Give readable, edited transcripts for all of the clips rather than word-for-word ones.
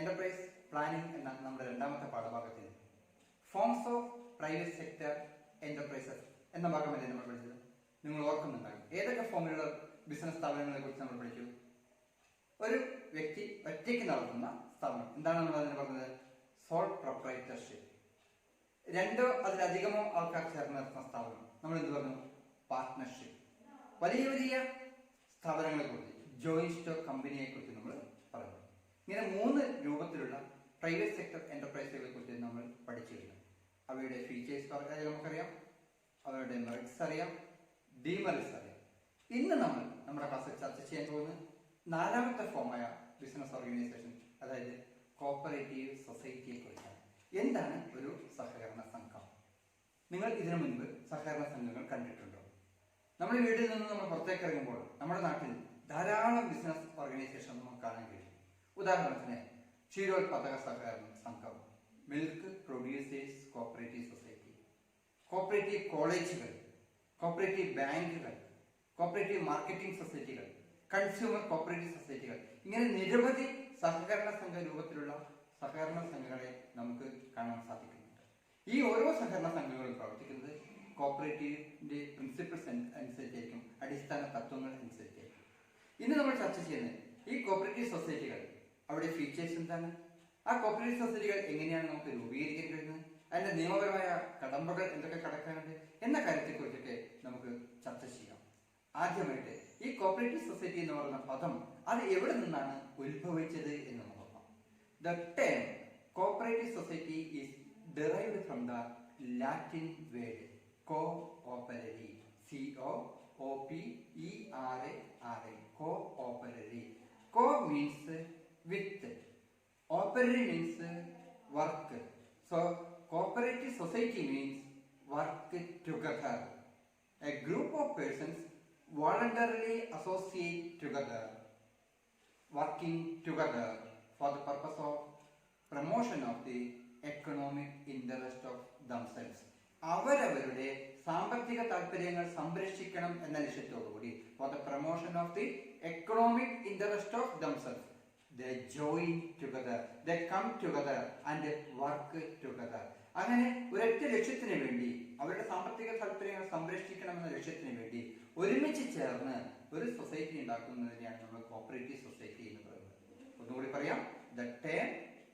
Enterprise planning എന്ന നമ്മുടെ രണ്ടാമത്തെ പാഠഭാഗത്തിൽ forms of private sector enterprises എന്ന ഭാഗമല്ലേ നമ്മൾ പഠിച്ചത്. നിങ്ങൾ ഓർക്കുന്നുണ്ടാകും. ഏതൊക്കെ ഫോമിലുള്ള ബിസിനസ് സ്ഥാപനങ്ങളെ കുറിച്ച് നമ്മൾ പഠിച്ചു? ഒരു വ്യക്തി ഒറ്റയ്ക്ക് നടത്തുന്ന സ്ഥാപനം. എന്താണ് നമ്മൾ അതിന് പറഞ്ഞത്? Sole proprietorship. രണ്ടോ അതിലധികമോ ആൾക്കാർ ചേർന്ന് നടത്തുന്ന സ്ഥാപനം നമ്മൾ എന്ത് പറഞ്ഞു? പാർട്ട്ണർഷിപ്പ്. വലിയ വലിയ സ്ഥാപനങ്ങളെ കുറിച്ച്, ജോയിന്റ് സ്റ്റോക്ക് കമ്പനിയെ കുറിച്ച് നമ്മൾ പറഞ്ഞു. ഇങ്ങനെ 3 രൂപത്തിലുള്ള പ്രൈവറ്റ് സെക്ടർ എന്റർപ്രൈസുകളെ കുറിച്ച് നമ്മൾ പഠിച്ചു കഴിഞ്ഞു. അവയുടെ ഫീച്ചേഴ്സ് നമുക്കറിയാം, അവരുടെ മെറിറ്റ്സ് അറിയാം, ഡിമെറിറ്റ്സ് അറിയാം. ഇന്ന് നമ്മൾ നമ്മുടെ ക്ലാസ്സിൽ ചർച്ച ചെയ്യാൻ പോകുന്നത് 4ാമത്തെ ഫോമായ ബിസിനസ് ഓർഗനൈസേഷൻ, അതായത് കോപ്പറേറ്റീവ് സൊസൈറ്റിയെ കുറിച്ചാണ്. എന്താണ് ഒരു സഹകരണ സംഘം? നിങ്ങൾ ഇതിനു മുൻപ് സഹകരണ സംഘങ്ങൾ കണ്ടിട്ടുണ്ടോ? നമ്മുടെ വീട്ടിൽ നിന്ന് നമ്മൾ പുറത്തേക്ക് ഇറങ്ങുമ്പോൾ നമ്മുടെ നാട്ടിൽ ധാരാളം ബിസിനസ് ഓർഗനൈസേഷൻ നമുക്ക് കാണാൻ കഴിയും. ഉദാഹരണത്തിന് ക്ഷീരോത്പാദക സഹകരണ സംഘം, milk producers cooperative society, cooperative കോളേജുകൾ, കോപ്പറേറ്റീവ് ബാങ്കുകൾ, കോപ്പറേറ്റീവ് മാർക്കറ്റിംഗ് സൊസൈറ്റികൾ, കൺസ്യൂമർ കോപ്പറേറ്റീവ് സൊസൈറ്റികൾ. ഇങ്ങനെ നിരവധി സഹകരണ സംഘ രൂപത്തിലുള്ള സഹകരണ സംഘങ്ങളെ നമുക്ക് കാണാൻ സാധിക്കുന്നുണ്ട്. ഈ ഓരോ സഹകരണ സംഘങ്ങളും പ്രവർത്തിക്കുന്നത് കോപ്പറേറ്റീവിന്റെ പ്രിൻസിപ്പിൾസ് അനുസരിച്ചായിരിക്കും, അടിസ്ഥാന തത്വങ്ങൾ അനുസരിച്ചായിരിക്കും. ഇന്ന് നമ്മൾ ചർച്ച ചെയ്യുന്നത് ഈ കോപ്പറേറ്റീവ് സൊസൈറ്റികൾ, അവരുടെ ഫീച്ചേഴ്സ് എന്താണ്, ആ കോപ്പറേറ്റീവ് സൊസൈറ്റികൾ എങ്ങനെയാണ് നമുക്ക് രൂപീകരിക്കാൻ കഴിയുന്നത്, അതിന്റെ നിയമപരമായ കടമ്പകൾ എന്തൊക്കെ കടക്കാനുണ്ട് എന്ന കാര്യത്തെക്കുറിച്ചൊക്കെ നമുക്ക് ചർച്ച ചെയ്യാം. ആദ്യമായിട്ട് ഈ കോപ്പറേറ്റീവ് സൊസൈറ്റി എന്ന് പറയുന്ന പദം അത് എവിടെ നിന്നാണ് ഉത്ഭവിച്ചത് എന്ന് നോക്കാം. The term cooperative society is derived from the Latin word coopere, C-O-O-P-E-R-A-R-E, coopere. Co means with, operare means work. So cooperative society means work together. A group of persons voluntarily associate together, working together for the purpose of promotion of the economic interest of themselves. അവരവരുടെ സാമ്പത്തിക താല്പര്യങ്ങൾ സംരക്ഷിക്കണം എന്ന ലക്ഷ്യത്തോടുകൂടി for the promotion of the economic interest of themselves, they join together, they come together and work together. അങ്ങനെ ഒരൊറ്റ ലക്ഷ്യത്തിന് വേണ്ടി, അവരുടെ സാമ്പത്തിക താല്പര്യങ്ങൾ സംരക്ഷിക്കണം എന്ന ലക്ഷ്യത്തിന് വേണ്ടി ഒരുമിച്ച് ചേർന്ന് ഒരു സൊസൈറ്റി ഉണ്ടാക്കുന്നതിനെയാണ് നമ്മൾ കോപ്പറേറ്റീവ് സൊസൈറ്റി എന്ന് പറയുന്നത്. ഒന്നുകൂടി പറയാം. The term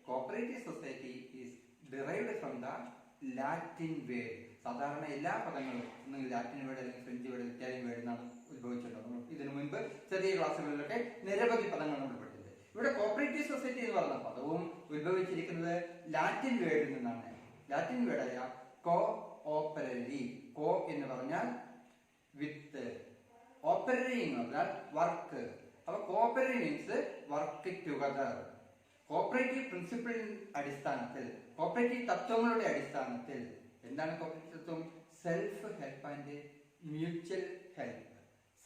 cooperative society is derived from the Latin word. സാധാരണ എല്ലാ പദങ്ങളും ഒന്നുകിൽ ലാറ്റിൻ വേർഡ് അല്ലെങ്കിൽ ഫ്രഞ്ച് വേർഡ്, ഇറ്റാലിയൻ വേർഡ് എന്നാണ് ഉത്ഭവിച്ചിട്ടുള്ളത്. ഇതിനു മുൻപ് ചെറിയ ക്ലാസ്സുകളിലൊക്കെ നിരവധി പദങ്ങൾ നമ്മൾ പഠിച്ചത്. ഇവിടെ കോപ്പറേറ്റീവ് സൊസൈറ്റി എന്ന് പറയുന്ന പദവും ഉത്ഭവിച്ചിരിക്കുന്നത് ലാറ്റിൻ വേർഡിൽ നിന്നാണ്. ലാറ്റിൻ വേർഡായ കോ ഓപ്പററി. കോ എന്ന് പറഞ്ഞാൽ വിത്ത്, ഓപ്പററി എന്ന് പറഞ്ഞാൽ വർക്ക്. അപ്പൊ കോപ്പററി means work together. Cooperative principle അടിസ്ഥാനത്തിൽ, കോപ്പറേറ്റീവ് തത്വങ്ങളുടെ അടിസ്ഥാനത്തിൽ, എന്താണ് കോപ്പറേറ്റീവ് തത്വം? Self help and mutual help.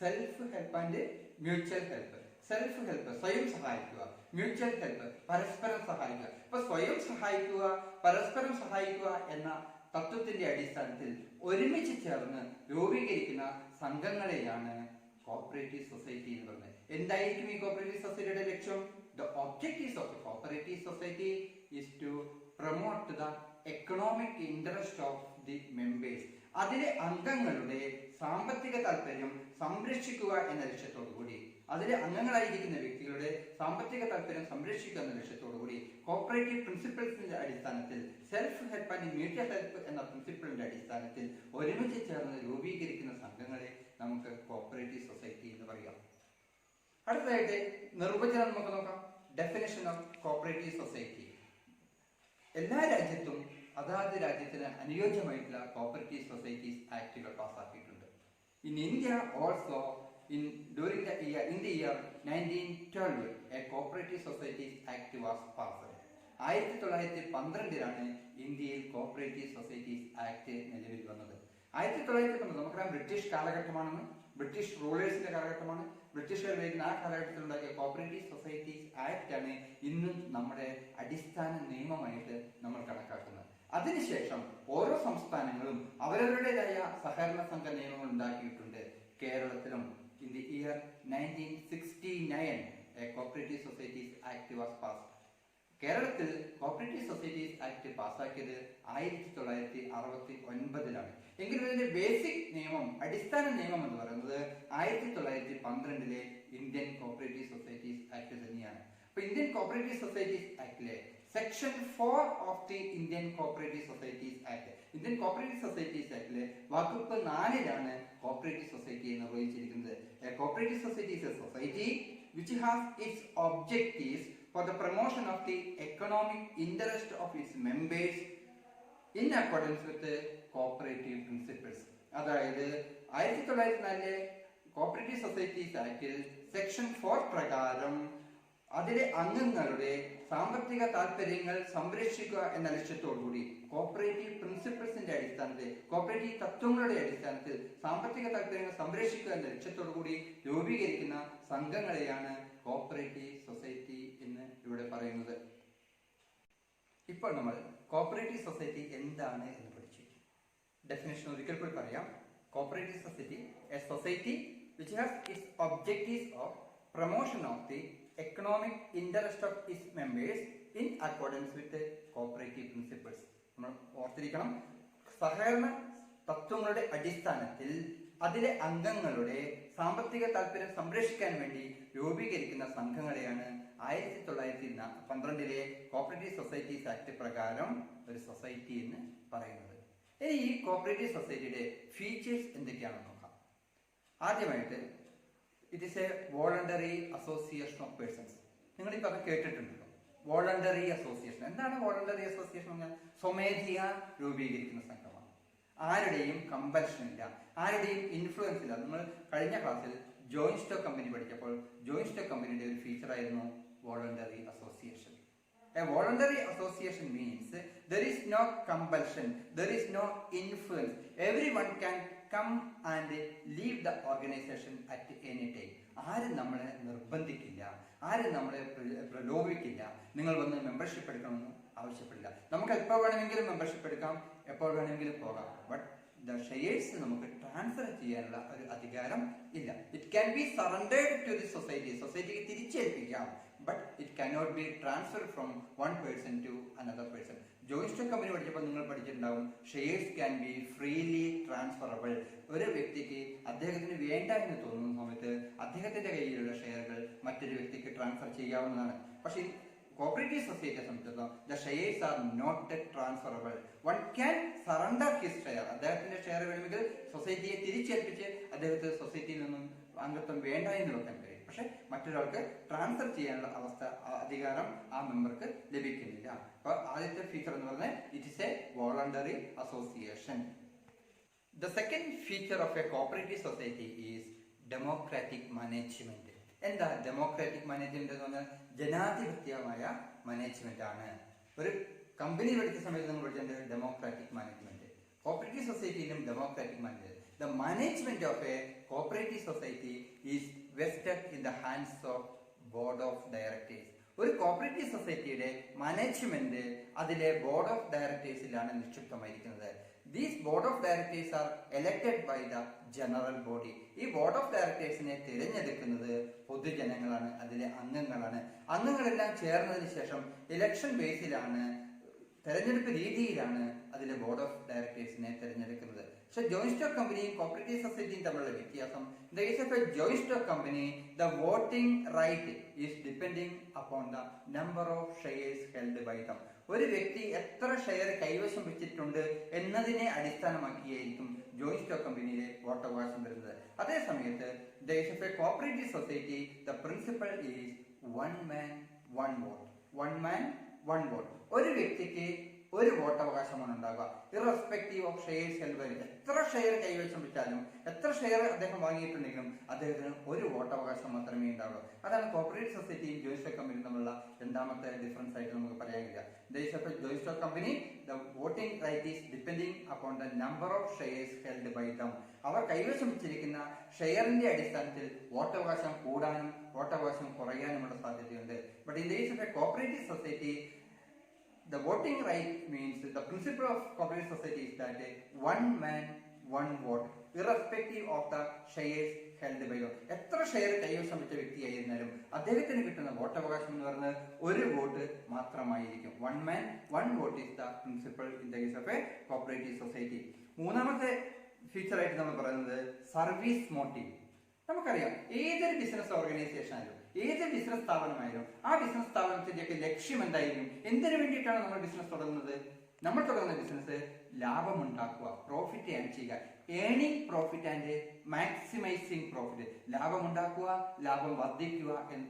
Self help and mutual help. Self help സ്വയം സഹായിക്കുക, മ്യൂച്വൽ ഹെൽപ്പ് പരസ്പരം സഹായിക്കുക. അപ്പൊ സ്വയം സഹായിക്കുക, പരസ്പരം സഹായിക്കുക എന്ന തത്വത്തിന്റെ അടിസ്ഥാനത്തിൽ ഒരുമിച്ച് ചേർന്ന് രൂപീകരിക്കുന്ന സംഘങ്ങളെയാണ് കോപ്പറേറ്റീവ് സൊസൈറ്റി എന്ന് പറയുന്നത്. എന്തായിരിക്കും ഈ കോപ്പറേറ്റീവ് സൊസൈറ്റിയുടെ ലക്ഷ്യം? The objectives of the cooperative society is to promote the economic interest of the members. അതിലെ അംഗങ്ങളുടെ സാമ്പത്തിക താല്പര്യം സംരക്ഷിക്കുക എന്ന ലക്ഷ്യത്തോടുകൂടി, അതിലെ അംഗങ്ങളായിരിക്കുന്ന വ്യക്തികളുടെ സാമ്പത്തിക താല്പര്യം സംരക്ഷിക്കുക എന്ന ലക്ഷ്യത്തോടുകൂടി കോപ്പറേറ്റീവ് പ്രിൻസിപ്പിൾസിന്റെ അടിസ്ഥാനത്തിൽ, self help and mutual help എന്ന പ്രിൻസിപ്പിളിന്റെ അടിസ്ഥാനത്തിൽ ഒരുമിച്ച് ചേർന്ന് രൂപീകരിക്കുന്ന സംഘങ്ങളെ നമുക്ക് കോപ്പറേറ്റീവ് സൊസൈറ്റി എന്ന് പറയാം. അടുത്തതായിട്ട് നിർവചനം നമുക്ക് നോക്കാം. Definition of cooperative society. എല്ലാ രാജ്യത്തും അതാത് രാജ്യത്തിന് അനുയോജ്യമായിട്ടുള്ള കോപ്പറേറ്റീവ് സൊസൈറ്റീസ് ആക്ടുകൾ പാസ്സാക്കിയിട്ടുണ്ട്. In India also during the year 1912 a cooperative societies act was passed. 1912 ഇന്ത്യയിൽ കോപ്പറേറ്റീവ് സൊസൈറ്റീസ് ആക്ട് നിലവിൽ വന്നത്. 1912 നമുക്കറിയാം ബ്രിട്ടീഷ് കാലഘട്ടമാണെന്ന്, ബ്രിട്ടീഷ് റൂളേഴ്സിന്റെ കാലഘട്ടമാണ്. ബ്രിട്ടീഷുകാർ വരുന്ന ആ കാലഘട്ടത്തിൽ ഉണ്ടാക്കിയ കോപ്പറേറ്റീവ് സൊസൈറ്റീസ് ആക്ട് ആണ് ഇന്നും നമ്മുടെ അടിസ്ഥാന നിയമമായിട്ട് നമ്മൾ കണക്കാക്കുന്നത്. അതിനുശേഷം ഓരോ സംസ്ഥാനങ്ങളും അവരവരുടേതായ സഹകരണ സംഘ നിയമങ്ങൾ ഉണ്ടാക്കിയിട്ടുണ്ട്. കേരളത്തിലും in the year 1969 a cooperative societies act was passed. കേരളത്തിൽ കോപ്പറേറ്റീവ് സൊസൈറ്റീസ് ആക്ട് പാസ്സാക്കിയത് 1969 എങ്കിലും ഇതിന്റെ ബേസിക് നിയമം, അടിസ്ഥാന നിയമം എന്ന് പറയുന്നത് 1912 ഇന്ത്യൻ കോപ്പറേറ്റീവ് സൊസൈറ്റീസ് ആക്ട് തന്നെയാണ്. അപ്പൊ ഇന്ത്യൻ കോപ്പറേറ്റീവ് സൊസൈറ്റീസ് ആക്ടിലെ section 4 of the Indian cooperative societies act, Indian cooperative societies ആക്ടിലെ വകുപ്പ് 4 കോപ്പറേറ്റീവ് സൊസൈറ്റിയെ നിർവഹിച്ചിരിക്കുന്നത്. Cooperative society is a society which has its objectives for the promotion of the economic interest of its members in accordance with the cooperative principles. അതായത് 1904 cooperative societies ആക്ടിൽ section 4 പ്രകാരം അതിലെ അംഗങ്ങളുടെ സാമ്പത്തിക താല്പര്യങ്ങൾ സംരക്ഷിക്കുക എന്ന ലക്ഷ്യത്തോടുകൂടി കോപ്പറേറ്റീവ് പ്രിൻസിപ്പിൾസിന്റെ അടിസ്ഥാനത്തിൽ, കോപ്പറേറ്റീവ് തത്വങ്ങളുടെ അടിസ്ഥാനത്തിൽ സാമ്പത്തിക താല്പര്യങ്ങൾ സംരക്ഷിക്കുക എന്ന ലക്ഷ്യത്തോടുകൂടി രൂപീകരിക്കുന്ന സംഘങ്ങളെയാണ് കോപ്പറേറ്റീവ് സൊസൈറ്റി എന്ന് ഇവിടെ പറയുന്നത്. ഇപ്പോൾ നമ്മൾ കോപ്പറേറ്റീവ് സൊസൈറ്റി എന്താണ് എന്ന് പഠിച്ചു. ഡെഫിനേഷൻ ഒരിക്കൽ കൂടി പറയാം. Cooperative society A society which has its objectives of promotion of the economic interest of its members in accordance with the cooperative principles. നമ്മൾ ഓർത്തിരിക്കണം, സഹകരണ തത്വങ്ങളുടെ അടിസ്ഥാനത്തിൽ അതിലെ അംഗങ്ങളുടെ സാമ്പത്തിക താല്പര്യം സംരക്ഷിക്കാൻ വേണ്ടി രൂപീകരിക്കുന്ന സംഘങ്ങളെയാണ് 1912 കോപ്പറേറ്റീവ് സൊസൈറ്റീസ് ആക്ട് പ്രകാരം ഒരു സൊസൈറ്റി എന്ന് പറയുന്നത്. ഇനി ഈ കോപ്പറേറ്റീവ് സൊസൈറ്റിയുടെ ഫീച്ചേഴ്സ് എന്തൊക്കെയാണെന്ന് നോക്കാം. ആദ്യമായിട്ട് it is a voluntary association of persons. നിങ്ങൾ ഈ പറഞ്ഞ് കേട്ടിട്ടുണ്ടല്ലോ, വോളണ്ടറി അസോസിയേഷൻ. എന്താണ് വോളണ്ടറി അസോസിയേഷൻ എന്ന് പറഞ്ഞാൽ? സ്വമേധയ രൂപീകരിക്കുന്ന സംഘമാണ്. ആരുടെയും കമ്പൽഷൻ ഇല്ല, ആരുടെയും ഇൻഫ്ലുവൻസ് ഇല്ല. നമ്മൾ കഴിഞ്ഞ ക്ലാസ്സിൽ ജോയിന്റ് സ്റ്റോക്ക് കമ്പനി പഠിച്ചപ്പോൾ ജോയിന്റ് സ്റ്റോക്ക് കമ്പനിയുടെ ഒരു ഫീച്ചർ ആയിരുന്നു voluntary association. A voluntary association means there is no compulsion, there is no influence. Everyone can come and leave the organization at any time. ആരും നമ്മളെ നിർബന്ധിക്കില്ല, ആരും നമ്മളെ പ്രലോഭിക്കില്ല. നിങ്ങൾ വന്ന് മെമ്പർഷിപ്പ് എടുക്കണമെന്ന് ആവശ്യപ്പെടില്ല. നമുക്ക് എപ്പോൾ വേണമെങ്കിലും മെമ്പർഷിപ്പ് എടുക്കാം, എപ്പോൾ വേണമെങ്കിലും പോകാം. ബട്ട് ദ ഷെയർസ് നമുക്ക് ട്രാൻസ്ഫർ ചെയ്യാനുള്ള ഒരു അധികാരം ഇല്ല. It can be surrendered to the society, സൊസൈറ്റിക്ക് തിരിച്ചേൽപ്പിക്കാം. But it cannot be transferred from one person to another person. Joint stock company പഠിച്ചപ്പോൾ നിങ്ങൾ പഠിച്ചിട്ടുണ്ടാവും, shares can be freely transferable. ഒരു വ്യക്തിക്ക് അദ്ദേഹത്തിന് വേണ്ട എന്ന് തോന്നുന്ന സമയത്ത് അദ്ദേഹത്തിന്റെ കയ്യിലുള്ള ഷെയറുകൾ മറ്റൊരു വ്യക്തിക്ക് ട്രാൻസ്ഫർ ചെയ്യാവുന്നതാണ്. പക്ഷേ കോപ്പറേറ്റീവ് സൊസൈറ്റിയെ സംബന്ധിച്ചിടത്തോളം the shares are not transferable. One can surrender his share. അദ്ദേഹത്തിന്റെ ഷെയർ വേണമെങ്കിൽ സൊസൈറ്റിയെ തിരിച്ചേൽപ്പിച്ച് അദ്ദേഹത്തിന് സൊസൈറ്റിയിൽ നിന്നും അംഗത്വം വേണ്ട എന്ന് വെക്കാൻ കഴിയും. പക്ഷെ മറ്റൊരാൾക്ക് ട്രാൻസ്ഫർ ചെയ്യാനുള്ള അധികാരം ആ മെമ്പർക്ക് ലഭിക്കുന്നില്ല. അപ്പൊ ആദ്യത്തെ ഫീച്ചർ എന്ന് പറഞ്ഞാൽ it is A voluntary association. The second feature of a cooperative society is democratic management. എന്താ ഡെമോക്രാറ്റിക് മാനേജ്മെന്റ് എന്ന് പറഞ്ഞാൽ? ജനാധിപത്യമായ മാനേജ്മെന്റ് ആണ്. ഒരു കമ്പനി പഠിച്ച സമയത്ത് നമ്മൾ പഠിച്ചത് ഡെമോക്രാറ്റിക് മാനേജ്മെന്റ്. കോപ്പറേറ്റീവ് സൊസൈറ്റിയിലും democratic management. The management of a cooperative society is vested in the hands of board of directors. ഒരു കോപ്പറേറ്റീവ് സൊസൈറ്റിയുടെ മാനേജ്മെന്റ് അതിലെ ബോർഡ് ഓഫ് ഡയറക്ടേഴ്സിലാണ് നിക്ഷിപ്തമായിരിക്കുന്നത്. These board of directors are elected by the general body. ഈ board of ഡയറക്ടേഴ്സിനെ തിരഞ്ഞെടുക്കുന്നത് പൊതുജനങ്ങളാണ്, അതിലെ അംഗങ്ങളാണ്. അംഗങ്ങളെല്ലാം ചേർന്നതിന് ശേഷം ഇലക്ഷൻ ബേസിലാണ്, തെരഞ്ഞെടുപ്പ് രീതിയിലാണ് അതിലെ ബോർഡ് ഓഫ് ഡയറക്ടേഴ്സിനെ തിരഞ്ഞെടുക്കുന്നത്. പക്ഷെ ജോയിന്റ് സ്റ്റോക്ക് കമ്പനിയും കോപ്പറേറ്റീവ് സൊസൈറ്റിയും തമ്മിലുള്ള വ്യത്യാസം, in the case of a joint stock company, the voting right is depending upon the number of shares held by them. ഒരു വ്യക്തി എത്ര ഷെയർ കൈവശം വെച്ചിട്ടുണ്ട് എന്നതിനെ അടിസ്ഥാനമാക്കിയായിരിക്കും ജോയിന്റ് സ്റ്റോക്ക് കമ്പനിയിലെ വോട്ടവകാശം വരുന്നത്. അതേ സമയത്ത് in the case of a cooperative society, the principle is one man one vote. One man one vote. ഒരു വ്യക്തിക്ക് ഒരു വോട്ടവകാശമാണ് ഉണ്ടാവുക, irrespective of shares held by. എത്ര ഷെയർ കൈവശം വെച്ചാലും, എത്ര ഷെയർ അദ്ദേഹം വാങ്ങിയിട്ടുണ്ടെങ്കിലും അദ്ദേഹത്തിന് ഒരു വോട്ടവകാശം മാത്രമേ ഉണ്ടാവുള്ളൂ. അതാണ് കോപ്പറേറ്റീവ് സൊസൈറ്റിയും ജോയിന്റ് സ്റ്റോക്ക് കമ്പനിയും തമ്മിലുള്ള രണ്ടാമത്തെ ഡിഫറൻസ് ആയിട്ട് നമുക്ക് പറയാൻ കഴിയുക. Joint stock company the voting right is depending upon the number of shares held by them. അവർ കൈവശം വെച്ചിരിക്കുന്ന ഷെയറിന്റെ അടിസ്ഥാനത്തിൽ വോട്ടവകാശം കൂടാനും വോട്ടവകാശം കുറയാനുമുള്ള സാധ്യതയുണ്ട്. But in the case of a cooperative society, the voting right means the principle of cooperative society is that one man one vote. Irrespective of the shares held by. എത്ര ഷെയർ കൈവശം വെച്ച വ്യക്തിയായിരുന്നാലും അദ്ദേഹത്തിന് കിട്ടുന്ന വോട്ടവകാശം എന്ന് പറയുന്നത് ഒരു വോട്ട് മാത്രമായിരിക്കും. One man one vote is the principal in the case of a cooperative society. മൂന്നാമത്തെ ഫീച്ചറായിട്ട് നമ്മൾ പറയുന്നത് സർവീസ് മോട്ടീവ്. നമുക്കറിയാം, ഏതൊരു ബിസിനസ് ഓർഗനൈസേഷൻ ആയാലും ഏതൊരു ബിസിനസ് സ്ഥാപനമായാലും ആ ബിസിനസ് സ്ഥാപനത്തിന്റെയൊക്കെ ലക്ഷ്യം എന്തായിരിക്കും? എന്തിനു വേണ്ടിയിട്ടാണ് നമ്മൾ ബിസിനസ് തുടങ്ങുന്നത്? നമ്മൾ തുടങ്ങുന്ന ബിസിനസ് ലാഭമുണ്ടാക്കുക, പ്രോഫിറ്റ് ഏൺ ചെയ്യുക, earning profit and maximising profit. ലാഭമുണ്ടാക്കുക, ലാഭം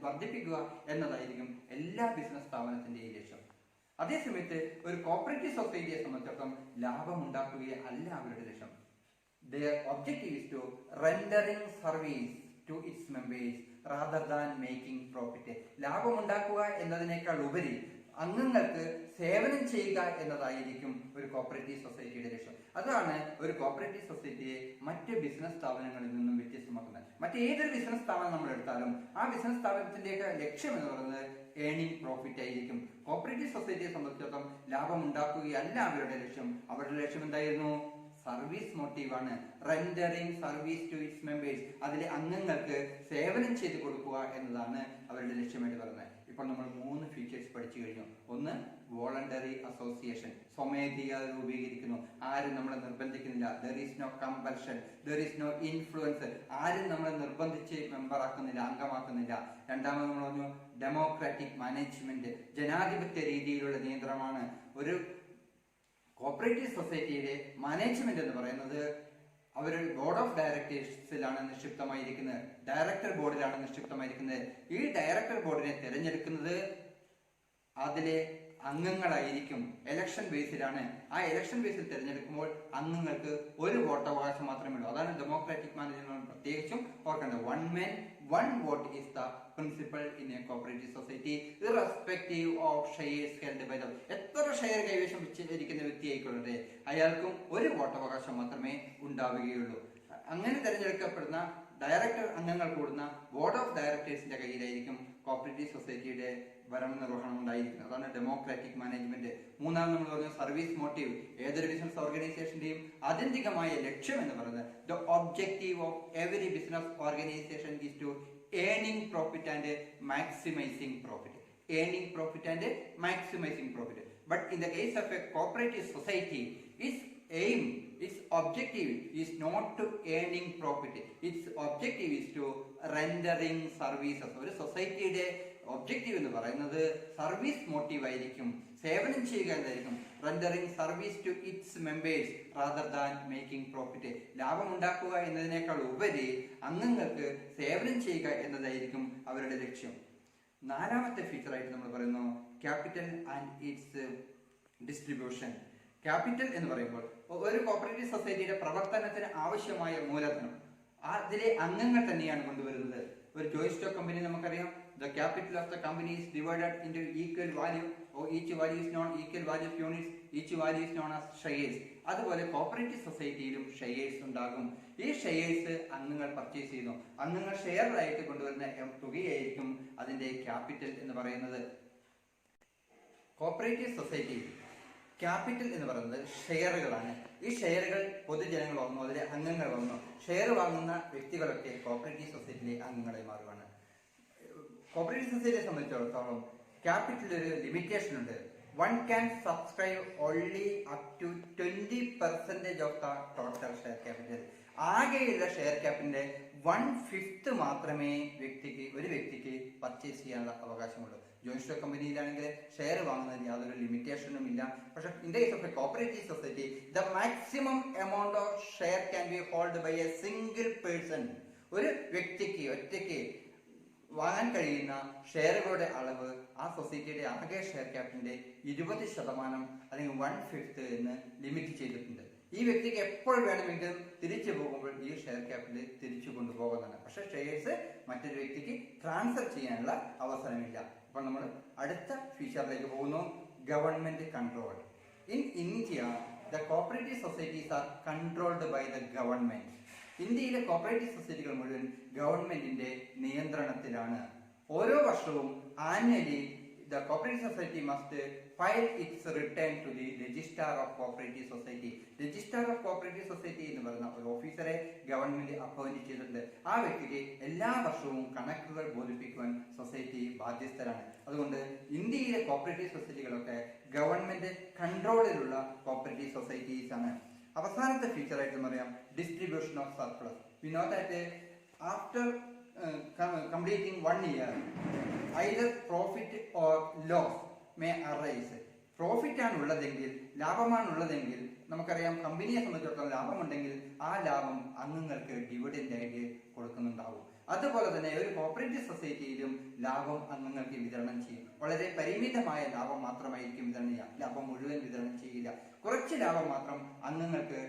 വർദ്ധിപ്പിക്കുക എന്നതായിരിക്കും എല്ലാ ബിസിനസ് സ്ഥാപനത്തിന്റെയും ലക്ഷ്യം. അതേസമയത്ത് ഒരു കോപ്പറേറ്റീവ് സൊസൈറ്റിയെ സംബന്ധിച്ചിടത്തോളം ലാഭം ഉണ്ടാക്കുകയല്ല അവരുടെ ലക്ഷ്യം. Their objective is to rendering service to its members rather than making profit. ലാഭമുണ്ടാക്കുക എന്നതിനേക്കാൾ ഉപരി അംഗങ്ങൾക്ക് സേവനം ചെയ്യുക എന്നതായിരിക്കും ഒരു കോപ്പറേറ്റീവ് സൊസൈറ്റിയുടെ ലക്ഷ്യം. അതാണ് ഒരു കോപ്പറേറ്റീവ് സൊസൈറ്റിയെ മറ്റ് ബിസിനസ് സ്ഥാപനങ്ങളിൽ നിന്നും വ്യത്യസ്തമാക്കുന്നത്. മറ്റേതൊരു ബിസിനസ് സ്ഥാപനം നമ്മൾ എടുത്താലും ആ ബിസിനസ് സ്ഥാപനത്തിന്റെയൊക്കെ ലക്ഷ്യം എന്ന് പറയുന്നത് ഏണിംഗ് പ്രോഫിറ്റ് ആയിരിക്കും. കോപ്പറേറ്റീവ് സൊസൈറ്റിയെ സംബന്ധിച്ചിടത്തോളം ലാഭം ഉണ്ടാക്കുകയല്ല അവരുടെ ലക്ഷ്യം. അവരുടെ ലക്ഷ്യം എന്തായിരുന്നു? സർവീസ് മോട്ടീവാണ്. Rendering service to its members. അതിലെ അംഗങ്ങൾക്ക് സേവനം ചെയ്ത് കൊടുക്കുക എന്നതാണ് അവരുടെ ലക്ഷ്യമായിട്ട് പറയുന്നത്. ഇപ്പോൾ നമ്മൾ 3 ഫീച്ചേഴ്സ് പഠിച്ചു കഴിഞ്ഞു. ഒന്ന്, വോളണ്ടറി അസോസിയേഷൻ, സ്വമേധയാ രൂപീകരിക്കുന്നു, ആരും നമ്മളെ നിർബന്ധിക്കുന്നില്ല. There is no compulsion, there is no influence, ആരും നമ്മളെ നിർബന്ധിച്ച് മെമ്പറാക്കുന്നില്ല, അംഗമാക്കുന്നില്ല. രണ്ടാമത് നമ്മൾ പറഞ്ഞു ഡെമോക്രാറ്റിക് മാനേജ്മെന്റ്, ജനാധിപത്യ രീതിയിലുള്ള നിയന്ത്രണമാണ്. ഒരു കോപ്പറേറ്റീവ് സൊസൈറ്റിയുടെ മാനേജ്മെന്റ് എന്ന് പറയുന്നത് അവർ ബോർഡ് ഓഫ് ഡയറക്ടേഴ്സിലാണ് നിക്ഷിപ്തമായിരിക്കുന്നത്, ഡയറക്ടർ ബോർഡിലാണ് നിക്ഷിപ്തമായിരിക്കുന്നത്. ഈ ഡയറക്ടർ ബോർഡിനെ തിരഞ്ഞെടുക്കുന്നത് അതിലെ അംഗങ്ങളായിരിക്കും. എലക്ഷൻ ബേസിലാണ്. ആ എലക്ഷൻ ബേസിൽ തിരഞ്ഞെടുക്കുമ്പോൾ അംഗങ്ങൾക്ക് ഒരു വോട്ടവകാശം മാത്രമേ ഉള്ളൂ. അതാണ് ഡെമോക്രാറ്റിക് മാനേജ്മെന്റ് പ്രത്യേകിച്ചും ഓർക്കേണ്ടത്. One man one vote is the principal in a cooperative society irrespective of shares held by them. എത്ര ഷെയർ കൈവശം വെച്ചിരിക്കുന്ന വ്യക്തി ആയിക്കൊള്ളട്ടെ, അയാൾക്കും ഒരു വോട്ടവകാശം മാത്രമേ ഉണ്ടാവുകയുള്ളൂ. അങ്ങനെ തിരഞ്ഞെടുക്കപ്പെടുന്ന ഡയറക്ടർ അംഗങ്ങൾ കൂടുന്ന ബോർഡ് ഓഫ് ഡയറക്ടേഴ്സിന്റെ കയ്യിലായിരിക്കും കോപ്പറേറ്റീവ് സൊസൈറ്റിയുടെ ഭരണനിർവഹണം ഉണ്ടായിരിക്കുന്നത്. അതാണ് ഡെമോക്രാറ്റിക് മാനേജ്മെന്റ്. മൂന്നാമത് നമ്മൾ പറഞ്ഞ സർവീസ് മോട്ടീവ്. ഏതൊരു ബിസിനസ് ഓർഗനൈസേഷന്റെയും ആത്യന്തികമായ ലക്ഷ്യം എന്ന് പറയുന്നത് the objective of every business organisation is to earning profit and maximising profit. Earning profit and maximising profit. But in the case of a cooperative society, its objective is not to earning profit. Its objective is to rendering services. ഒരു സൊസൈറ്റിയുടെ objective എന്ന് പറയുന്നത് service motive ആയിരിക്കും, സേവനം ചെയ്യുക എന്നായിരിക്കും. Rendering service to its members rather than making profit. ലാഭം ഉണ്ടാക്കുക എന്നതിനേക്കാൾ ഉപരി അംഗങ്ങൾക്ക് സേവനം ചെയ്യുക എന്നതായിരിക്കും അവരുടെ ലക്ഷ്യം. നാലാമത്തെ ഫീച്ചറായിട്ട് നമ്മൾ പറയുന്നു capital and it's distribution. Capital എന്ന് പറയുമ്പോൾ ഒരു കോപ്പറേറ്റീവ് സൊസൈറ്റിയുടെ പ്രവർത്തനത്തിന് ആവശ്യമായ മൂലധനം അതിലെ അംഗങ്ങൾ തന്നെയാണ് കൊണ്ടുവരുന്നത്. ഒരു ജോയിന്റ് സ്റ്റോക്ക് കമ്പനി നമുക്കറിയാം, the capital of the company is divided into equal value, or each value is known, equal value of units, each value is known as shares. അതുപോലെ കോപ്പറേറ്റീവ് സൊസൈറ്റിയിലും ഷെയർസ് ഉണ്ടാകും. ഈ ഷെയർസ് അംഗങ്ങൾ purchase ചെയ്യുന്നു. അംഗങ്ങൾ ഷെയറായിട്ട് കൊണ്ടുവരുന്ന തുകയായിരിക്കും അതിന്റെ capital എന്ന് പറയുന്നത്. കോപ്പറേറ്റീവ് സൊസൈറ്റി ക്യാപിറ്റൽ എന്ന് പറയുന്നത് ഷെയറുകളാണ്. ഈ ഷെയറുകൾ പൊതുജനങ്ങൾ വാങ്ങുന്നു, അതിലെ അംഗങ്ങൾ വാങ്ങുന്നു. ഷെയർ വാങ്ങുന്ന വ്യക്തികളൊക്കെ കോപ്പറേറ്റീവ് സൊസൈറ്റിയിലെ അംഗങ്ങളായി മാറുകയാണ്. കോപ്പറേറ്റീവ് സൊസൈറ്റിയെ സംബന്ധിച്ചിടത്തോളം ക്യാപിറ്റൽ ഒരു ലിമിറ്റേഷൻ ഉണ്ട്. One can subscribe only up to 20% of the total share capital. ആകെയുള്ള ഷെയർ ക്യാപിറ്റലിന്റെ 1/5 മാത്രമേ ഒരു വ്യക്തിക്ക് പർച്ചേസ് ചെയ്യാനുള്ള അവകാശമുള്ളൂ. ജോയിന്റ് സ്റ്റോക്ക് കമ്പനിയിലാണെങ്കിൽ ഷെയർ വാങ്ങുന്നതിന് യാതൊരു ലിമിറ്റേഷനും ഇല്ല. പക്ഷെ in the case of a cooperative society the maximum amount of share can be hold by a single person. ഒരു വ്യക്തിക്ക് ഒറ്റയ്ക്ക് വാങ്ങാൻ കഴിയുന്ന ഷെയറുകളുടെ അളവ് ആ സൊസൈറ്റിയുടെ ആകെ ഷെയർ ക്യാപിറ്റലിന്റെ 20% അല്ലെങ്കിൽ 1/5 എന്ന് ലിമിറ്റ് ചെയ്തിട്ടുണ്ട്. ഈ വ്യക്തിക്ക് എപ്പോൾ വേണമെങ്കിലും തിരിച്ചു പോകുമ്പോൾ ഈ ഷെയർ ക്യാപിറ്റൽ തിരിച്ചു കൊണ്ടുപോകുന്നതാണ്. പക്ഷെ ഷെയർസ് മറ്റൊരു വ്യക്തിക്ക് ട്രാൻസ്ഫർ ചെയ്യാനുള്ള അവസരമില്ല. അപ്പോൾ നമ്മൾ അടുത്ത ഫീച്ചറിലേക്ക് പോകുന്നു, government control. In India the cooperative societies are controlled by the government. ഇന്ത്യയിലെ കോപ്പറേറ്റീവ് സൊസൈറ്റികൾ മുഴുവൻ ഗവൺമെന്റിന്റെ നിയന്ത്രണത്തിലാണ്. ഓരോ വർഷവും annually the cooperative society must file its return to the Registrar of Cooperative Society. Registrar of Cooperative Society എന്ന് പറയുന്ന ഒരു ഓഫീസറെ ഗവൺമെന്റ് അപ്പോയിന്റ് ചെയ്തിട്ടുണ്ട്. ആ വ്യക്തിക്ക് എല്ലാ വർഷവും കണക്കുകൾ ബോധിപ്പിക്കുവാൻ സൊസൈറ്റി ബാധ്യസ്ഥരാണ്. അതുകൊണ്ട് ഇന്ത്യയിലെ കോപ്പറേറ്റീവ് സൊസൈറ്റികളൊക്കെ ഗവൺമെന്റ് കൺട്രോളിലുള്ള കോപ്പറേറ്റീവ് സൊസൈറ്റീസ് ആണ്. അവസാനത്തെ ഫീച്ചർ ആയിട്ട് പറയാം distribution of surplus. We know that after completing 1 year either profit or loss may arise. Profit ആണ് ഉള്ളതെങ്കിൽ, ലാഭമാണ് ഉള്ളതെങ്കിൽ, നമുക്കറിയാം കമ്പനിയെ സംബന്ധിച്ചിടത്തോളം ലാഭമുണ്ടെങ്കിൽ ആ ലാഭം അംഗങ്ങൾക്ക് ഡിവിഡൻഡ് ആയിട്ട് കൊടുക്കുന്നുണ്ടാവും. അതുപോലെ തന്നെ ഒരു കോപ്പറേറ്റീവ് സൊസൈറ്റിയിലും ലാഭം അംഗങ്ങൾക്ക് വിതരണം ചെയ്യും. വളരെ പരിമിതമായ ലാഭം മാത്രമായിരിക്കും വിതരണം ചെയ്യുക. ലാഭം മുഴുവൻ വിതരണം ചെയ്യില്ല. കുറച്ച് ലാഭം മാത്രം അംഗങ്ങൾക്ക്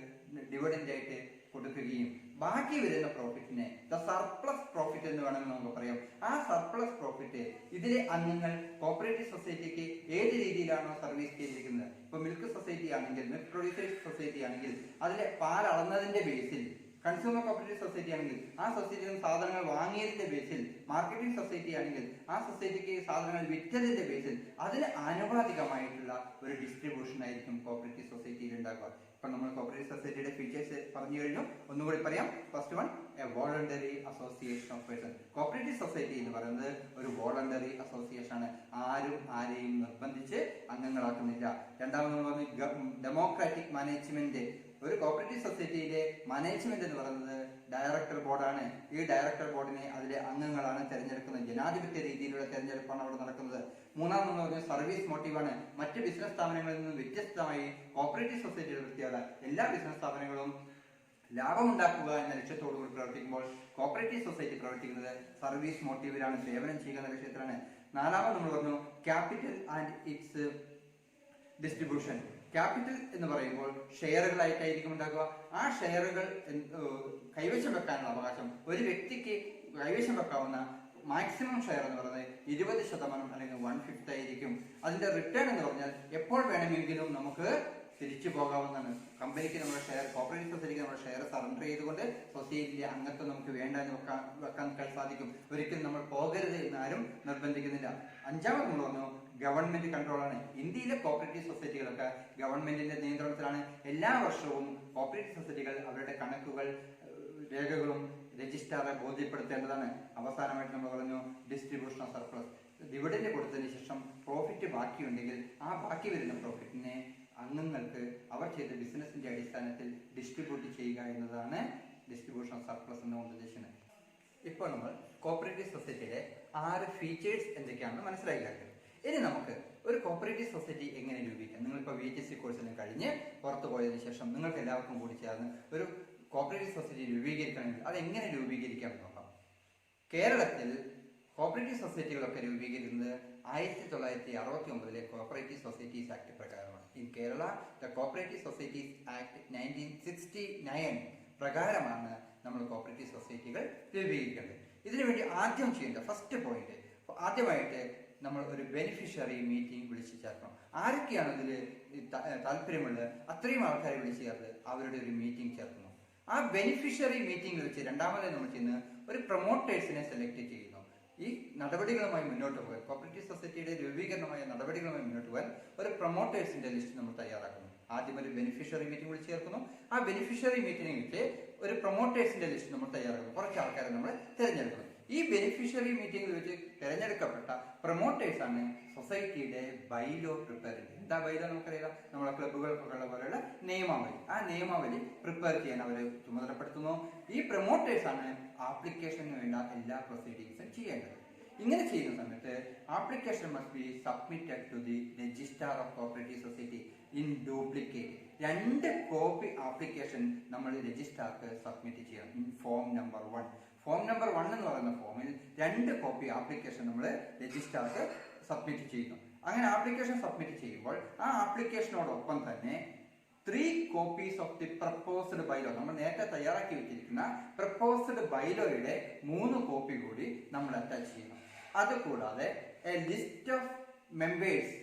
ഡിവിഡൻഡ് ആയിട്ട് കൊടുക്കുകയും ബാക്കി വരുന്ന പ്രോഫിറ്റിനെ ദ സർപ്ലസ് പ്രോഫിറ്റ് എന്ന് വേണമെങ്കിൽ നമുക്ക് പറയാം. ആ സർപ്ലസ് പ്രോഫിറ്റ് ഇതിലെ അംഗങ്ങൾ കോപ്പറേറ്റീവ് സൊസൈറ്റിക്ക് ഏത് രീതിയിലാണോ സർവീസ് ചെയ്തിരിക്കുന്നത്, ഇപ്പൊ മിൽക്ക് സൊസൈറ്റി ആണെങ്കിൽ, മിൽക്ക് പ്രൊഡ്യൂസേഴ്സ് സൊസൈറ്റി ആണെങ്കിൽ അതിലെ പാൽ അളന്നതിന്റെ ബേസിൽ, കൺസ്യൂമർ കോപ്പറേറ്റീവ് സൊസൈറ്റി ആണെങ്കിൽ ആ സൊസൈറ്റിയിൽ നിന്ന് സാധനങ്ങൾ വാങ്ങിയതിന്റെ ബേസിൽ, മാർക്കറ്റിംഗ് സൊസൈറ്റി ആണെങ്കിൽ ആ സൊസൈറ്റിക്ക് സാധനങ്ങൾ വിറ്റതിന്റെ ബേസിൽ അതിന് ആനുപാതികമായിട്ടുള്ള ഒരു ഡിസ്ട്രിബ്യൂഷൻ ആയിരിക്കും കോപ്പറേറ്റീവ് സൊസൈറ്റിയിൽ ഉണ്ടാക്കുക. ഇപ്പൊ നമ്മൾ കോപ്പറേറ്റീവ് സൊസൈറ്റിയുടെ ഫീച്ചേഴ്സ് പറഞ്ഞു കഴിഞ്ഞു. ഒന്നുകൂടി പറയാം. First one, A voluntary association of person. Cooperative society എന്ന് പറയുന്നത് ഒരു വോളണ്ടറി അസോസിയേഷൻ ആണ്. ആരും ആരെയും നിർബന്ധിച്ച് അംഗങ്ങളാക്കുന്നില്ല. രണ്ടാമത് പറഞ്ഞു ഡെമോക്രാറ്റിക് മാനേജ്മെന്റ്. ഒരു കോപ്പറേറ്റീവ് സൊസൈറ്റിയിലെ മാനേജ്മെന്റ് എന്ന് പറയുന്നത് ഡയറക്ടർ ബോർഡാണ്. ഈ ഡയറക്ടർ ബോർഡിനെ അതിലെ അംഗങ്ങളാണ് തെരഞ്ഞെടുക്കുന്നത്. ജനാധിപത്യ രീതിയിലുള്ള തെരഞ്ഞെടുപ്പാണ് അവിടെ നടക്കുന്നത്. മൂന്നാമെന്ന് പറഞ്ഞാൽ സർവീസ് മോട്ടീവാണ്. മറ്റ് ബിസിനസ് സ്ഥാപനങ്ങളിൽ നിന്ന് വ്യത്യസ്തമായി കോപ്പറേറ്റീവ് സൊസൈറ്റിയുടെ പ്രത്യേകത, എല്ലാ ബിസിനസ് സ്ഥാപനങ്ങളും ലാഭമുണ്ടാക്കുക എന്ന ലക്ഷ്യത്തോടുകൂടി പ്രവർത്തിക്കുമ്പോൾ കോപ്പറേറ്റീവ് സൊസൈറ്റി പ്രവർത്തിക്കുന്നത് സർവീസ് മോട്ടീവിലാണ്, സേവനം ചെയ്യുക എന്ന ലക്ഷ്യത്തിലാണ്. നാലാമത് നമ്മൾ പറഞ്ഞു capital and it's distribution. Capital എന്ന് പറയുമ്പോൾ ഷെയറുകളായിട്ടായിരിക്കും ഉണ്ടാക്കുക. ആ ഷെയറുകൾ കൈവശം വെക്കാനുള്ള അവകാശം, ഒരു വ്യക്തിക്ക് കൈവശം വെക്കാവുന്ന മാക്സിമം ഷെയർ എന്ന് പറയുന്നത് 20% അല്ലെങ്കിൽ 1/5 ആയിരിക്കും. അതിന്റെ റിട്ടേൺ എന്ന് പറഞ്ഞാൽ എപ്പോൾ വേണമെങ്കിലും നമുക്ക് തിരിച്ചു പോകാവുന്നതാണ്. കമ്പനിക്ക് നമ്മുടെ ഷെയർ, കോപ്പറേറ്റീവ് സൊസൈറ്റിക്ക് നമ്മുടെ ഷെയർ സറണ്ടർ ചെയ്തുകൊണ്ട് സൊസൈറ്റിയിലെ അംഗത്വം നമുക്ക് വേണ്ട എന്ന് വെക്കാൻ സാധിക്കും. ഒരിക്കലും നമ്മൾ പോകരുത് എന്ന് ആരും നിർബന്ധിക്കുന്നില്ല. അഞ്ചാമത് നമ്മൾ പറഞ്ഞു ഗവൺമെന്റ് കൺട്രോളാണ്. ഇന്ത്യയിലെ കോപ്പറേറ്റീവ് സൊസൈറ്റികളൊക്കെ ഗവൺമെന്റിന്റെ നിയന്ത്രണത്തിലാണ്. എല്ലാ വർഷവും കോപ്പറേറ്റീവ് സൊസൈറ്റികൾ അവരുടെ കണക്കുകൾ, രേഖകളും രജിസ്ട്രാറെ ബോധ്യപ്പെടുത്തേണ്ടതാണ്. അവസാനമായിട്ട് നമ്മൾ പറഞ്ഞു ഡിസ്ട്രിബ്യൂഷൻ ഓഫ് സർപ്ലസ്. ഡിവിഡൻഡ് കൊടുത്തതിന് ശേഷം പ്രോഫിറ്റ് ബാക്കിയുണ്ടെങ്കിൽ ആ ബാക്കി വരുന്ന പ്രോഫിറ്റിനെ അംഗങ്ങൾക്ക് അവർ ചെയ്ത ബിസിനസിന്റെ അടിസ്ഥാനത്തിൽ ഡിസ്ട്രിബ്യൂട്ട് ചെയ്യുക എന്നതാണ് ഡിസ്ട്രിബ്യൂഷൻ ഓഫ് സർപ്ലസ് എന്നുകൊണ്ട് ഉദ്ദേശിക്കുന്നത്. ഇപ്പോൾ നമ്മൾ കോപ്പറേറ്റീവ് സൊസൈറ്റിയുടെ 6 ഫീച്ചേഴ്സ് എന്തൊക്കെയാണെന്ന് മനസ്സിലാക്കി. ഇനി നമുക്ക് ഒരു കോപ്പറേറ്റീവ് സൊസൈറ്റി എങ്ങനെ രൂപീകരിക്കാം. നിങ്ങളിപ്പോൾ VHSC കോഴ്സിന് കഴിഞ്ഞ് പുറത്തു പോയതിനു ശേഷം നിങ്ങൾക്ക് എല്ലാവർക്കും കൂടി ചേർന്ന് ഒരു കോപ്പറേറ്റീവ് സൊസൈറ്റി രൂപീകരിക്കണമെങ്കിൽ അത് എങ്ങനെ രൂപീകരിക്കാം നോക്കാം. കേരളത്തിൽ കോപ്പറേറ്റീവ് സൊസൈറ്റികളൊക്കെ രൂപീകരിക്കുന്നത് 1969 കോപ്പറേറ്റീവ് സൊസൈറ്റീസ് ആക്ട് പ്രകാരമാണ്. In Kerala the cooperative societies act 1969 പ്രകാരമാണ് നമ്മൾ കോപ്പറേറ്റീവ് സൊസൈറ്റികൾ രൂപീകരിക്കേണ്ടത്. ഇതിനുവേണ്ടി ആദ്യം ചെയ്യേണ്ട ഫസ്റ്റ് പോയിന്റ്, ആദ്യമായിട്ട് നമ്മൾ ഒരു ബെനിഫിഷ്യറി മീറ്റിംഗ് വിളിച്ചു ചേർക്കണം. ആരൊക്കെയാണ് ഇതിൽ താല്പര്യമുള്ളത് അത്രയും ആൾക്കാരെ വിളിച്ചു ചേർത്ത് അവരുടെ ഒരു മീറ്റിംഗ് ചേർക്കുന്നു. ആ ബെനിഫിഷ്യറി മീറ്റിംഗിൽ വെച്ച് രണ്ടാമതായി നമ്മൾ ചെയ്യുന്നത് ഒരു പ്രൊമോട്ടേഴ്സിനെ സെലക്ട് ചെയ്യുന്നു. ഈ നടപടികളുമായി മുന്നോട്ട് പോകാൻ, കോപ്പറേറ്റീവ് സൊസൈറ്റിയുടെ രൂപീകരണമായ നടപടികളുമായി മുന്നോട്ട് പോകാൻ ഒരു പ്രൊമോട്ടേഴ്സിന്റെ ലിസ്റ്റ് നമ്മൾ തയ്യാറാക്കുന്നു. ആദ്യം ഒരു ബെനിഫിഷ്യറി മീറ്റിംഗ് വിളിച്ചു ചേർക്കുന്നു. ആ ബെനിഫിഷ്യറി മീറ്റിംഗിൽ വെച്ച് ഒരു പ്രൊമോട്ടേഴ്സിന്റെ ലിസ്റ്റ് നമ്മൾ തയ്യാറാക്കുന്നു. കുറച്ച് ആൾക്കാരെ നമ്മൾ തിരഞ്ഞെടുക്കുന്നു. ഈ ബെനിഫിഷ്യറി മീറ്റിംഗിൽ വെച്ച് തിരഞ്ഞെടുക്കപ്പെട്ട പ്രൊമോട്ടേഴ്സ് ആണ് സൊസൈറ്റിയുടെ ബൈലോ പ്രിപ്പയർ ചെയ്യുന്നത്. എന്താ ബൈലോ നമുക്കറിയാം, നമ്മളെ ക്ലബ്ബുകൾക്കൊക്കെ പോലെയുള്ള നിയമാവലി. ആ നിയമാവലി പ്രിപ്പയർ ചെയ്യാൻ അവരെ ചുമതലപ്പെടുത്തുന്നു. ഈ പ്രൊമോട്ടേഴ്സ് ആണ് ആപ്ലിക്കേഷന് വേണ്ട എല്ലാ പ്രൊസീഡിങ്സും ചെയ്യേണ്ടത്. ഇങ്ങനെ ചെയ്യുന്ന സമയത്ത് application must be submitted to the registrar of cooperative society in duplicate. 2 copy application നമ്മൾ രജിസ്ട്രാർക്ക് സബ്മിറ്റ് ചെയ്യണം. ഇൻ ഫോം നമ്പർ 1. ഫോം നമ്പർ 1 എന്ന് പറയുന്ന ഫോമിൽ 2 കോപ്പി ആപ്ലിക്കേഷൻ നമ്മൾ രജിസ്ട്രാർക്ക് സബ്മിറ്റ് ചെയ്യുന്നു. അങ്ങനെ ആപ്ലിക്കേഷൻ സബ്മിറ്റ് ചെയ്യുമ്പോൾ ആ ആപ്ലിക്കേഷനോടൊപ്പം തന്നെ 3 copies of the proposed bylaw, നമ്മൾ നേരത്തെ തയ്യാറാക്കി വെച്ചിരിക്കുന്ന പ്രപ്പോസ്ഡ് ബൈലോയുടെ 3 കോപ്പി കൂടി നമ്മൾ അറ്റാച്ച് ചെയ്യണം. അതുകൂടാതെ a list of members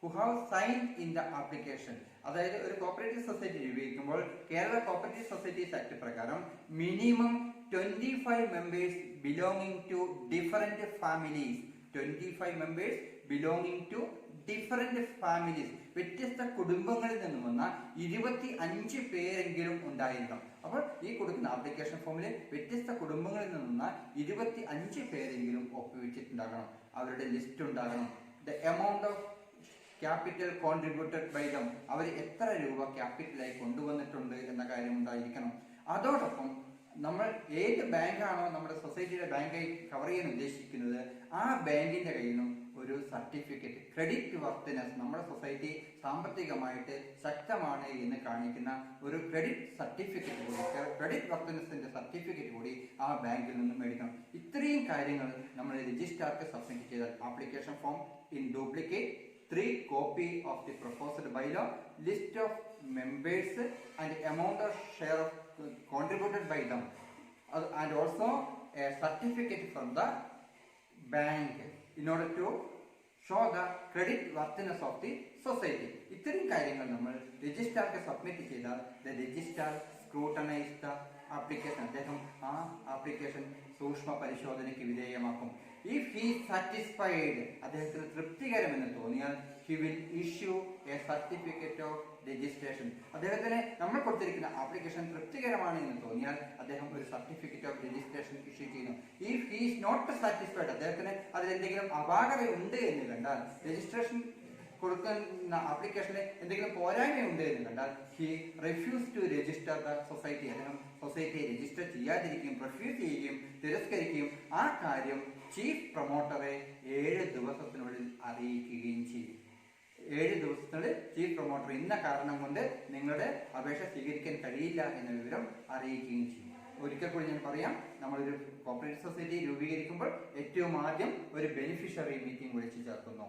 who have signed in the application. അതായത് ഒരു കോപ്പറേറ്റീവ് സൊസൈറ്റി രൂപീകരിക്കുമ്പോൾ കേരള കോപ്പറേറ്റീവ് സൊസൈറ്റീസ് ആക്ട് പ്രകാരം minimum 25 members belonging to different families. 25 members belonging to different families, വ്യത്യസ്ത കുടുംബങ്ങളിൽ നിന്നും വന്ന 25 പേരെങ്കിലും ഉണ്ടായിരിക്കണം. അപ്പോൾ ഈ കൊടുക്കുന്ന ആപ്ലിക്കേഷൻ ഫോമിൽ വ്യത്യസ്ത കുടുംബങ്ങളിൽ നിന്ന 25 പേരെങ്കിലും ഒപ്പുവെച്ചിട്ടുണ്ടാകണം. അവരുടെ ലിസ്റ്റ് ഉണ്ടാകണം. The amount of capital contributed by them, അവർ എത്ര രൂപ ക്യാപിറ്റലായി കൊണ്ടുവന്നിട്ടുണ്ട് എന്ന കാര്യം ഉണ്ടായിരിക്കണം. അതോടൊപ്പം നമ്മൾ ഏത് ബാങ്കാണോ നമ്മുടെ സൊസൈറ്റിയുടെ ബാങ്കായി കവർ ചെയ്യാൻ ഉദ്ദേശിക്കുന്നത്, ആ ബാങ്കിന്റെ കയ്യിൽ നിന്നും ഒരു സർട്ടിഫിക്കറ്റ്, ക്രെഡിറ്റ് വർത്തിനെസ്, നമ്മുടെ സൊസൈറ്റി സാമ്പത്തികമായിട്ട് ശക്തമാണ് എന്ന് കാണിക്കുന്ന ഒരു ക്രെഡിറ്റ് സർട്ടിഫിക്കറ്റ് കൂടി, ക്രെഡിറ്റ് വർത്തിനെസിന്റെ സർട്ടിഫിക്കറ്റ് കൂടി ആ ബാങ്കിൽ നിന്നും മേടിക്കണം. ഇത്രയും കാര്യങ്ങൾ നമ്മൾ രജിസ്ട്രാർക്ക് സബ്മിറ്റ് ചെയ്താൽ application form in duplicate, 3 copy of the proposed bylaw, list of members and amount of share of contributed by them, and also a certificate from the bank in order to show the credit worthiness of the society. ഇത്രയും കാര്യങ്ങൾ നമ്മൾ രജിസ്ട്രാർക്ക് submit ചെയ്താൽ the registrar scrutinize the application. അദ്ദേഹം ആ application സൂക്ഷ്മ പരിശോധനയ്ക്ക് വിധേയമാക്കും. If he is satisfied, അദ്ദേഹത്തിന് തൃപ്തികരമെന്ന് തോന്നിയാൽ he will issue a certificate of registration. അദ്ദേഹത്തിന് നമ്മൾ കൊടുത്തിരിക്കുന്ന ആപ്ലിക്കേഷൻ തൃപ്തികരമാണ് എന്ന് തോന്നിയാൽ അദ്ദേഹം ഒരു സർട്ടിഫിക്കറ്റ് ഓഫ് രജിസ്ട്രേഷൻ ഇഷ്യൂ ചെയ്യുന്നു. If he is not satisfied, അദ്ദേഹത്തിന് അതിലെന്തെങ്കിലും അപാകത ഉണ്ട് എന്ന് കണ്ടാൽ, രജിസ്ട്രേഷൻ കൊടുക്കുന്ന ആപ്ലിക്കേഷന് എന്തെങ്കിലും പോരായ്മയുണ്ട് എന്ന് കണ്ടാൽ, he refuse to register the society, അദ്ദേഹം സൊസൈറ്റിയെ രജിസ്റ്റർ ചെയ്യാതിരിക്കുകയും റിഫ്യൂസ് ചെയ്യുകയും തിരസ്കരിക്കുകയും ആ കാര്യം ചീഫ് പ്രൊമോട്ടറെ 7 ദിവസത്തിനുള്ളിൽ അറിയിക്കുകയും ചെയ്യും. 7 ദിവസത്തിനുള്ളിൽ ചീഫ് പ്രൊമോട്ടർ ഇന്ന കാരണം കൊണ്ട് നിങ്ങളുടെ അപേക്ഷ സ്വീകരിക്കാൻ കഴിയില്ല എന്ന വിവരം അറിയിക്കുകയും ചെയ്യും. ഒരിക്കൽ കൂടി ഞാൻ പറയാം, നമ്മളൊരു കോപ്പറേറ്റീവ് സൊസൈറ്റി രൂപീകരിക്കുമ്പോൾ ഏറ്റവും ആദ്യം ഒരു ബെനിഫിഷ്യറി മീറ്റിംഗ് വിളിച്ചു ചേർക്കുന്നു.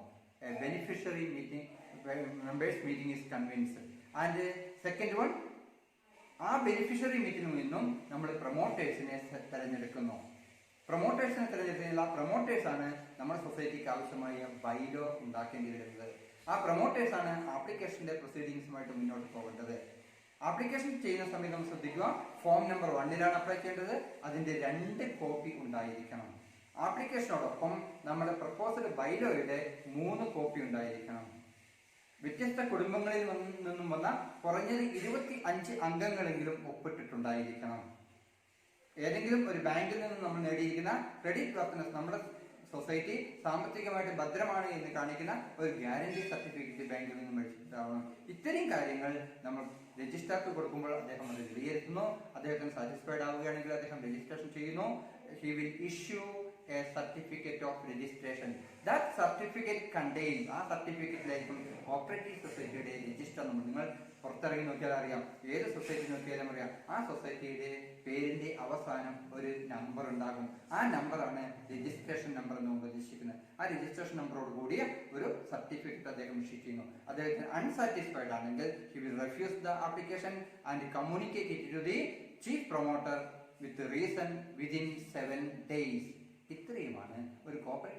Beneficiary meeting, members meeting is convinced. And second one, ആ ബെനിഫിഷ്യറി മീറ്റിംഗിൽ നിന്നും നമ്മൾ പ്രൊമോട്ടേഴ്സിനെ തെരഞ്ഞെടുക്കുന്നു. പ്രൊമോട്ടേഴ്സിനെ തിരഞ്ഞെടുക്കുന്ന പ്രൊമോട്ടേഴ്സാണ് നമ്മുടെ സൊസൈറ്റിക്ക് ആവശ്യമായ ബൈലോ ഉണ്ടാക്കേണ്ടി വരുന്നത്. ആ പ്രൊമോട്ടേഴ്സാണ് ആപ്ലിക്കേഷന്റെ പ്രൊസീഡിങ്സുമായിട്ട് മുന്നോട്ട് പോകേണ്ടത്. ആപ്ലിക്കേഷൻ ചെയ്യുന്ന സമയത്ത് നമ്മൾ ശ്രദ്ധിക്കുക, ഫോം നമ്പർ 1 അപ്ലൈ ചെയ്യേണ്ടത്. അതിന്റെ 2 കോപ്പി ഉണ്ടായിരിക്കണം. ആപ്ലിക്കേഷനോടൊപ്പം നമ്മുടെ പ്രപ്പോസൽ ബൈലോയുടെ 3 കോപ്പി ഉണ്ടായിരിക്കണം. വ്യത്യസ്ത കുടുംബങ്ങളിൽ നിന്നും വന്ന കുറഞ്ഞത് 25 അംഗങ്ങളെങ്കിലും ഒപ്പിട്ടിട്ടുണ്ടായിരിക്കണം. ഏതെങ്കിലും ഒരു ബാങ്കിൽ നിന്ന് നമ്മൾ നേടിയിരിക്കുന്ന ക്രെഡിറ്റ് വർത്തിനെസ്, നമ്മുടെ സൊസൈറ്റി സാമ്പത്തികമായിട്ട് ഭദ്രമാണ് എന്ന് കാണിക്കുന്ന ഒരു ഗ്യാരണ്ടി സർട്ടിഫിക്കറ്റ് ബാങ്കിൽ നിന്ന് മേടിച്ചിട്ടാവണം. ഇത്തരം കാര്യങ്ങൾ നമ്മൾ രജിസ്ട്രാർക്ക് കൊടുക്കുമ്പോൾ അദ്ദേഹം അത് വിലയിരുത്തുന്നു. അദ്ദേഹത്തിന് സാറ്റിസ്ഫൈഡ് ആവുകയാണെങ്കിൽ അദ്ദേഹം രജിസ്ട്രേഷൻ ചെയ്യുന്നു. He will issue a certificate of registration. That certificate contains, ആ സർട്ടിഫിക്കറ്റിലായിരിക്കും കോപ്പറേറ്റീവ് സൊസൈറ്റിയുടെ രജിസ്റ്റർ. നിങ്ങൾ പുറത്തിറങ്ങി നോക്കിയാൽ അറിയാം, ഏത് സൊസൈറ്റി നോക്കിയാലും അറിയാം, ആ സൊസൈറ്റിയുടെ പേരിന്റെ അവസാനം ഒരു നമ്പർ ഉണ്ടാകും. ആ നമ്പറാണ് രജിസ്ട്രേഷൻ നമ്പർ എന്ന് ഉദ്ദേശിക്കുന്നത്. ആ രജിസ്ട്രേഷൻ നമ്പറോട് കൂടിയ ഒരു സർട്ടിഫിക്കറ്റ് അദ്ദേഹം ഇഷ്യൂ ചെയ്യുന്നു. അദ്ദേഹത്തിന് അൺസാറ്റിസ്ഫൈഡ് ആണെങ്കിൽ he will refuse the application and communicate it to the chief promoter with reason within 7 days. ഇത്രയുമാണ് ഒരു കോപ്പറേറ്റീവ്